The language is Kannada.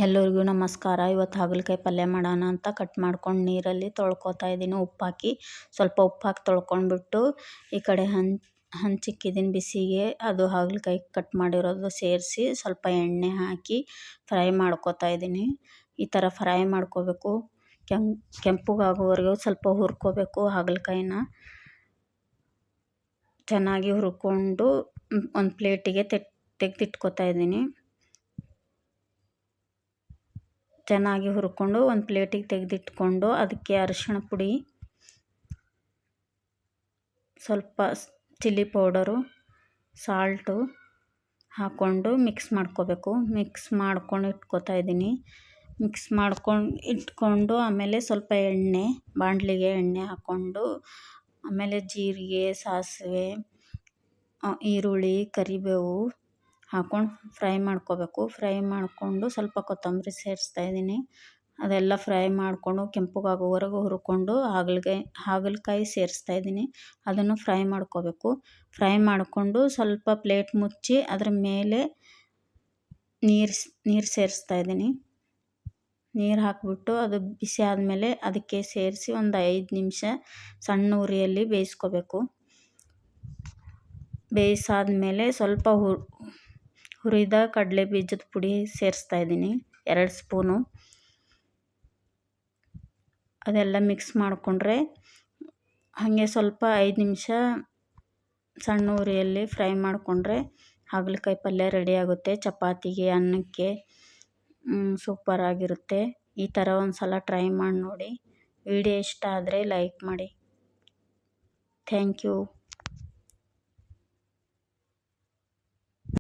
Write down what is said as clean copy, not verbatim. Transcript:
ಎಲ್ಲರಿಗೂ ನಮಸ್ಕಾರ. ಇವತ್ತು ಹಾಗಲಕಾಯಿ ಪಲ್ಯ ಮಾಡೋಣ ಅಂತ ಕಟ್ ಮಾಡ್ಕೊಂಡು ನೀರಲ್ಲಿ ತೊಳ್ಕೊತಾ ಇದ್ದೀನಿ. ಉಪ್ಪು ಹಾಕಿ ಸ್ವಲ್ಪ ಉಪ್ಪು ಹಾಕಿ ತೊಳ್ಕೊಂಡ್ಬಿಟ್ಟು ಈ ಕಡೆ ಹಂಚಿಕ್ಕಿದ್ದೀನಿ ಬಿಸಿಗೆ. ಅದು ಹಾಗಲಕಾಯಿ ಕಟ್ ಮಾಡಿರೋದು ಸೇರಿಸಿ ಸ್ವಲ್ಪ ಎಣ್ಣೆ ಹಾಕಿ ಫ್ರೈ ಮಾಡ್ಕೊತಾ ಇದ್ದೀನಿ. ಈ ಥರ ಫ್ರೈ ಮಾಡ್ಕೋಬೇಕು. ಕೆಂಪಗಾಗೋವರೆಗೂ ಸ್ವಲ್ಪ ಹುರ್ಕೋಬೇಕು. ಹಾಗಲಕಾಯಿನ ಚೆನ್ನಾಗಿ ಹುರ್ಕೊಂಡು ಒಂದು ಪ್ಲೇಟಿಗೆ ತೆಗೆದಿಟ್ಕೊತಾ ಇದ್ದೀನಿ. ಚೆನ್ನಾಗಿ ಹುರ್ಕೊಂಡು ಒಂದು ಪ್ಲೇಟಿಗೆ ತೆಗೆದಿಟ್ಕೊಂಡು ಅದಕ್ಕೆ ಅರಿಶಿಣ ಪುಡಿ, ಸ್ವಲ್ಪ ಚಿಲ್ಲಿ ಪೌಡರು, ಸಾಲ್ಟು ಹಾಕ್ಕೊಂಡು ಮಿಕ್ಸ್ ಮಾಡ್ಕೋಬೇಕು. ಮಿಕ್ಸ್ ಮಾಡ್ಕೊಂಡು ಇಟ್ಕೋತಾ ಇದ್ದೀನಿ. ಮಿಕ್ಸ್ ಇಟ್ಕೊಂಡು ಆಮೇಲೆ ಸ್ವಲ್ಪ ಬಾಣಲಿಗೆ ಎಣ್ಣೆ ಹಾಕ್ಕೊಂಡು ಆಮೇಲೆ ಜೀರಿಗೆ, ಸಾಸಿವೆ, ಈರುಳ್ಳಿ, ಕರಿಬೇವು ಹಾಕ್ಕೊಂಡು ಫ್ರೈ ಮಾಡ್ಕೋಬೇಕು. ಫ್ರೈ ಮಾಡಿಕೊಂಡು ಸ್ವಲ್ಪ ಕೊತ್ತಂಬರಿ ಸೇರಿಸ್ತಾ ಇದ್ದೀನಿ. ಅದೆಲ್ಲ ಫ್ರೈ ಮಾಡಿಕೊಂಡು ಕೆಂಪಗಾಗೋವರೆಗೂ ಹುರ್ಕೊಂಡು ಹಾಗಲಕಾಯಿ ಸೇರಿಸ್ತಾ ಇದ್ದೀನಿ. ಅದನ್ನು ಫ್ರೈ ಮಾಡ್ಕೋಬೇಕು. ಫ್ರೈ ಮಾಡಿಕೊಂಡು ಸ್ವಲ್ಪ ಪ್ಲೇಟ್ ಮುಚ್ಚಿ ಅದ್ರ ಮೇಲೆ ನೀರು ಸೇರಿಸ್ತಾ ಇದ್ದೀನಿ. ನೀರು ಹಾಕಿಬಿಟ್ಟು ಅದು ಬಿಸಿ ಆದಮೇಲೆ ಅದಕ್ಕೆ ಸೇರಿಸಿ ಒಂದು 5 ನಿಮಿಷ ಸಣ್ಣ ಉರಿಯಲ್ಲಿ ಬೇಯಿಸ್ಕೋಬೇಕು. ಬೇಯಿಸಾದ್ಮೇಲೆ ಸ್ವಲ್ಪ ಹುರಿದ ಕಡಲೆ ಬೀಜದ ಪುಡಿ ಸೇರಿಸ್ತಾ ಇದ್ದೀನಿ, 2 ಸ್ಪೂನು. ಅದೆಲ್ಲ ಮಿಕ್ಸ್ ಮಾಡಿಕೊಂಡ್ರೆ ಹಾಗೆ ಸ್ವಲ್ಪ 5 ನಿಮಿಷ ಸಣ್ಣ ಉರಿಯಲ್ಲಿ ಫ್ರೈ ಮಾಡಿಕೊಂಡ್ರೆ ಹಾಗಲಕಾಯಿ ಪಲ್ಯ ರೆಡಿ ಆಗುತ್ತೆ. ಚಪಾತಿಗೆ, ಅನ್ನಕ್ಕೆ ಸೂಪರ್ ಆಗಿರುತ್ತೆ. ಈ ಥರ ಒಂದು ಸಲ ಟ್ರೈ ಮಾಡಿ ನೋಡಿ. ವಿಡಿಯೋ ಇಷ್ಟ ಆದರೆ ಲೈಕ್ ಮಾಡಿ. Thank you.